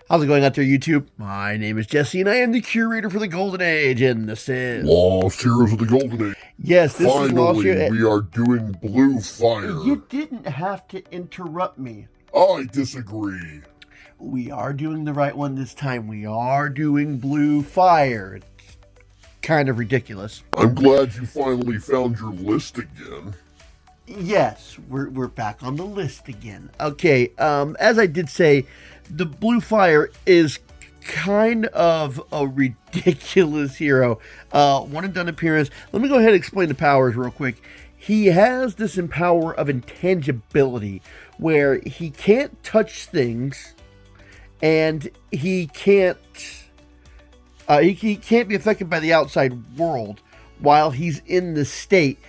How's it going out there, YouTube? My name is Jesse, and I am the curator for the Golden Age, and this is... Lost Heroes of the Golden Age. Yes, this is Lost Finally, Heroes. we are doing Blue Fire. You didn't have to interrupt me. I disagree. We are doing the right one this time. We are doing Blue Fire. It's kind of ridiculous. I'm glad you finally found your list again. Yes, we're back on the list again. Okay, as I did say, the Blue Fire is kind of a ridiculous hero. One and done appearance. Let me go ahead and explain the powers real quick. He has this power of intangibility, where he can't touch things, and he can't be affected by the outside world while he's in the state.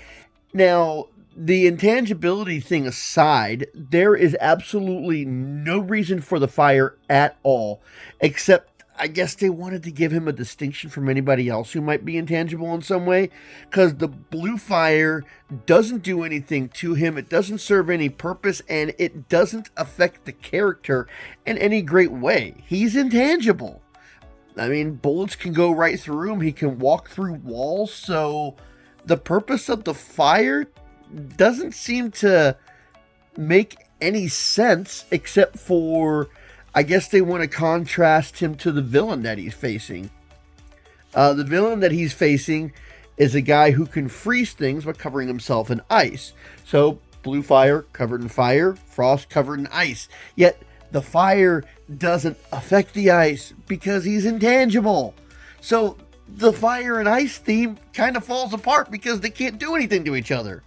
Now, the intangibility thing aside, there is absolutely no reason for the fire at all, except I guess they wanted to give him a distinction from anybody else who might be intangible in some way, because the blue fire doesn't do anything to him, it doesn't serve any purpose, and it doesn't affect the character in any great way. He's intangible. I mean, bullets can go right through him, he can walk through walls, so the purpose of the fire doesn't seem to make any sense, except for, I guess they want to contrast him to the villain that he's facing. The villain that he's facing is a guy who can freeze things by covering himself in ice. So, blue fire covered in fire, frost covered in ice. Yet, the fire doesn't affect the ice because he's intangible. So, the fire and ice theme kind of falls apart because they can't do anything to each other.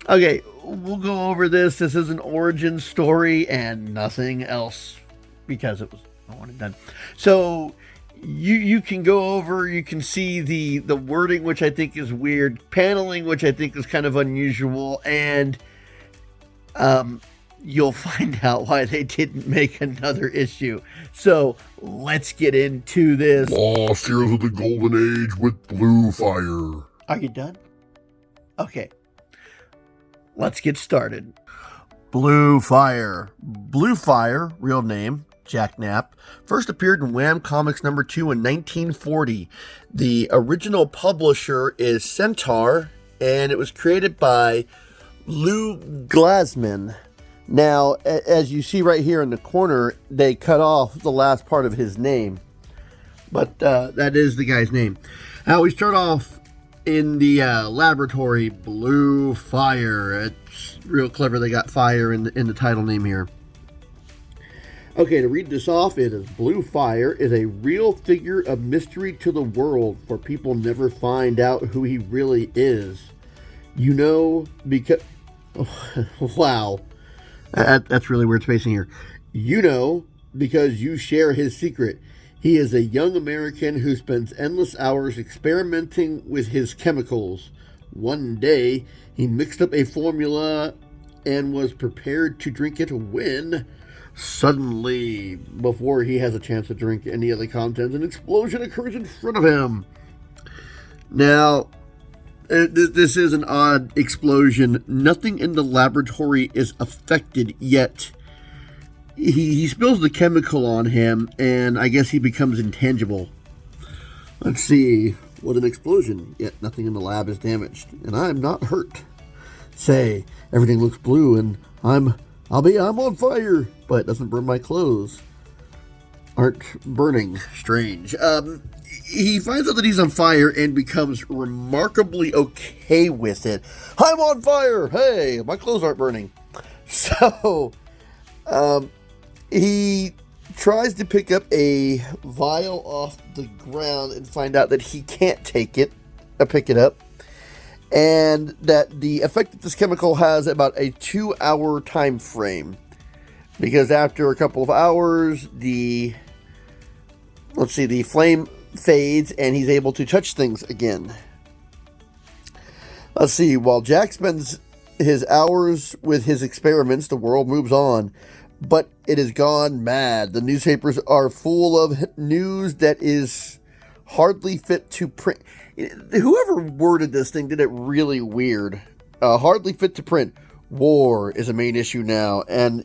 Okay, we'll go over this. This is an origin story and nothing else because it was one and done. So you can go over, you can see the wording, which I think is weird, paneling, which I think is kind of unusual, and you'll find out why they didn't make another issue. So let's get into this. Lost Heroes of the Golden Age with Blue Fire. Are you done? Okay, let's get started. Blue Fire. Blue Fire, real name, Jack Knapp, first appeared in Wham Comics number 2 in 1940. The original publisher is Centaur, and it was created by Lou Glasman. Now, as you see right here in the corner, they cut off the last part of his name, but that is the guy's name. Now, we start off in the laboratory, Blue Fire. It's real clever they got fire in the title name here. Okay, to read this off, it is Blue Fire is a real figure of mystery to the world, for people never find out who he really is. You know, because... wow. That's really weird spacing here. You know, because you share his secret. He is a young American who spends endless hours experimenting with his chemicals. One day, he mixed up a formula and was prepared to drink it when, suddenly, before he has a chance to drink any of the contents, an explosion occurs in front of him. Now, this is an odd explosion. Nothing in the laboratory is affected yet. He spills the chemical on him, and I guess he becomes intangible. Let's see. What an explosion. Yet nothing in the lab is damaged, and I'm not hurt. Say, everything looks blue, and I'm on fire, but it doesn't burn my clothes. Aren't burning. Strange. He finds out that he's on fire and becomes remarkably okay with it. I'm on fire! Hey, my clothes aren't burning. So, he tries to pick up a vial off the ground and find out that he can't pick it up, and that the effect that this chemical has about a 2-hour time frame, because after a couple of hours, the flame fades and he's able to touch things again. Let's see, while Jack spends his hours with his experiments, the world moves on. But it has gone mad. The newspapers are full of news that is hardly fit to print. Whoever worded this thing did it really weird. Hardly fit to print. War is a main issue now, and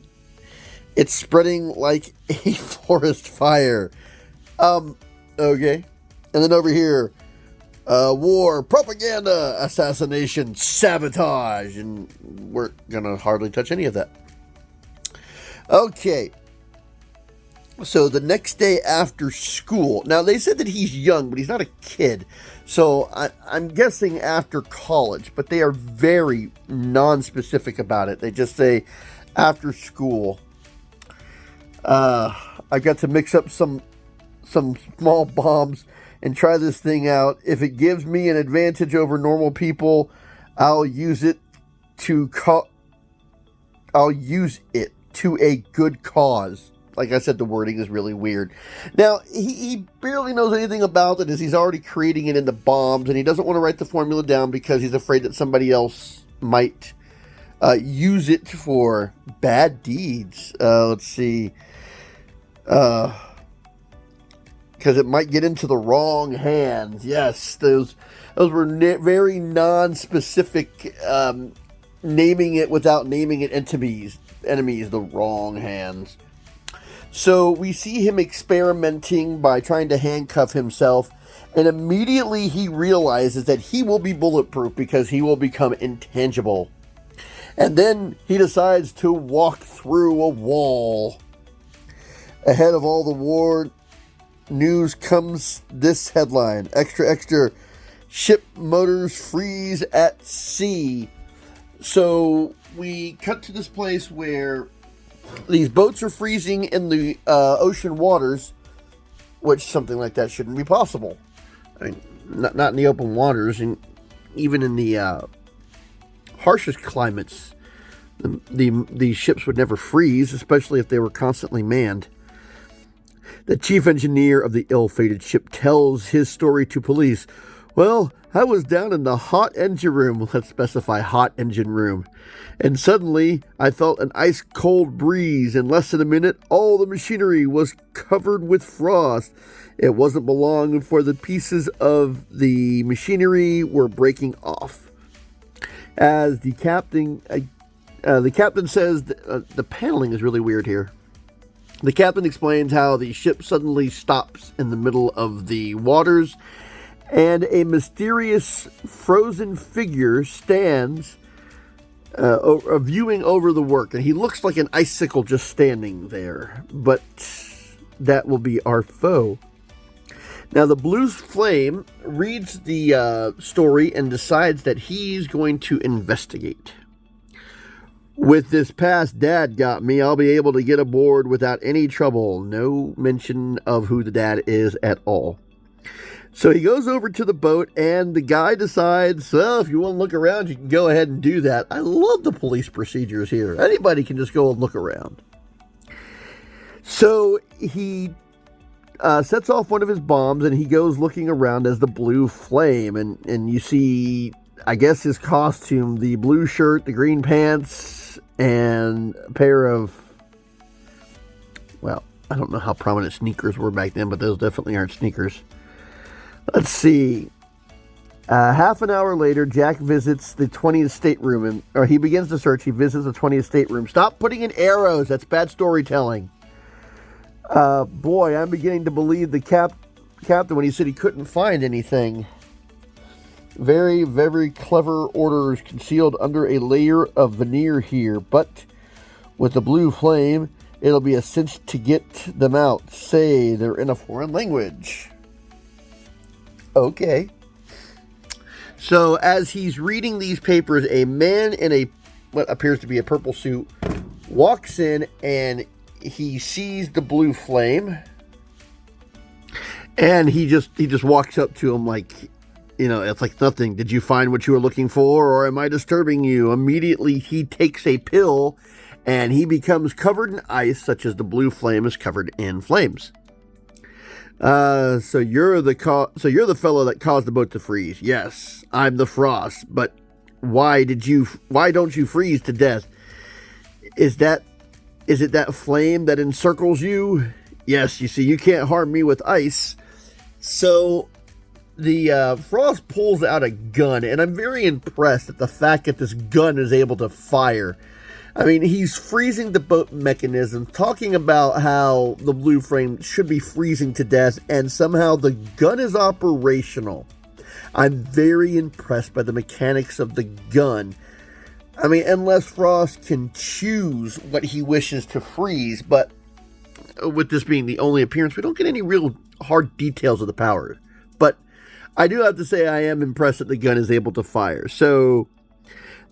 It's spreading like a forest fire. Okay. And then over here, war, propaganda, assassination, sabotage. And we're going to hardly touch any of that. Okay. So the next day after school, now they said that he's young, but he's not a kid. So I'm guessing after college, but they are very non-specific about it. They just say after school. I got to mix up some small bombs and try this thing out. If it gives me an advantage over normal people, I'll use it to a good cause. Like I said, the wording is really weird. Now, he barely knows anything about it as he's already creating it into bombs, and he doesn't want to write the formula down because he's afraid that somebody else might use it for bad deeds. Let's see. Because it might get into the wrong hands. Yes, those were very non-specific, naming it without naming it enemies, the wrong hands. So we see him experimenting by trying to handcuff himself, and immediately he realizes that he will be bulletproof because he will become intangible. And then he decides to walk through a wall. Ahead of all the war news comes this headline: extra, extra, ship motors freeze at sea. So we cut to this place where these boats are freezing in the ocean waters, which something like that shouldn't be possible. I mean, not in the open waters, and even in the harshest climates, the ships would never freeze, especially if they were constantly manned. The chief engineer of the ill-fated ship tells his story to police. Well, I was down in the hot engine room, let's specify hot engine room, and suddenly I felt an ice-cold breeze. In less than a minute, all the machinery was covered with frost. It wasn't long before the pieces of the machinery were breaking off. As the captain says, the paneling is really weird here. The captain explains how the ship suddenly stops in the middle of the waters, and a mysterious frozen figure stands viewing over the work. And he looks like an icicle just standing there, but that will be our foe. Now, the Blue Flame reads the story and decides that he's going to investigate. With this past dad got me, I'll be able to get aboard without any trouble. No mention of who the dad is at all. So he goes over to the boat, and the guy decides, well, if you want to look around, you can go ahead and do that. I love the police procedures here. Anybody can just go and look around. So he sets off one of his bombs, and he goes looking around as the Blue Flame. And you see, I guess, his costume, the blue shirt, the green pants, and a pair of, well, I don't know how prominent sneakers were back then, but those definitely aren't sneakers. Let's see. Half an hour later, Jack visits the 20th stateroom, or he begins the search. He visits the 20th stateroom. Stop putting in arrows. That's bad storytelling. Boy, I'm beginning to believe the captain when he said he couldn't find anything. Very, very clever orders concealed under a layer of veneer here, but with the Blue Flame, it'll be a cinch to get them out. Say they're in a foreign language. Okay. So as he's reading these papers, a man in what appears to be a purple suit walks in, and he sees the Blue Flame, and he just walks up to him like, you know, it's like nothing. Did you find what you were looking for, or am I disturbing you? Immediately, he takes a pill, and he becomes covered in ice, such as the Blue Flame is covered in flames. So you're the fellow that caused the boat to freeze. Yes, I'm the Frost. But why don't you freeze to death? Is it that flame that encircles you? Yes, you see, you can't harm me with ice. So the Frost pulls out a gun, and I'm very impressed at the fact that this gun is able to fire. I mean, he's freezing the boat mechanism, talking about how the blue flame should be freezing to death, and somehow the gun is operational. I'm very impressed by the mechanics of the gun. I mean, unless Frost can choose what he wishes to freeze, but with this being the only appearance, we don't get any real hard details of the power. But I do have to say I am impressed that the gun is able to fire. So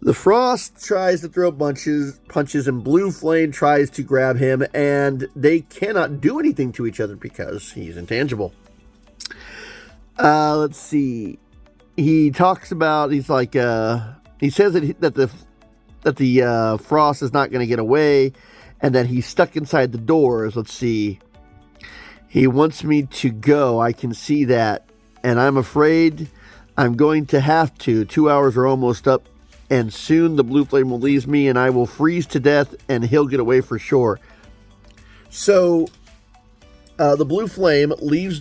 the Frost tries to throw punches, and Blue Flame tries to grab him, and they cannot do anything to each other because he's intangible. Let's see. He talks about, he's like, he says that the Frost is not going to get away, and that he's stuck inside the doors. Let's see. He wants me to go. I can see that, and I'm afraid I'm going to have to. 2 hours are almost up, and soon the blue flame will leave me, and I will freeze to death, and he'll get away for sure. So, the blue flame leaves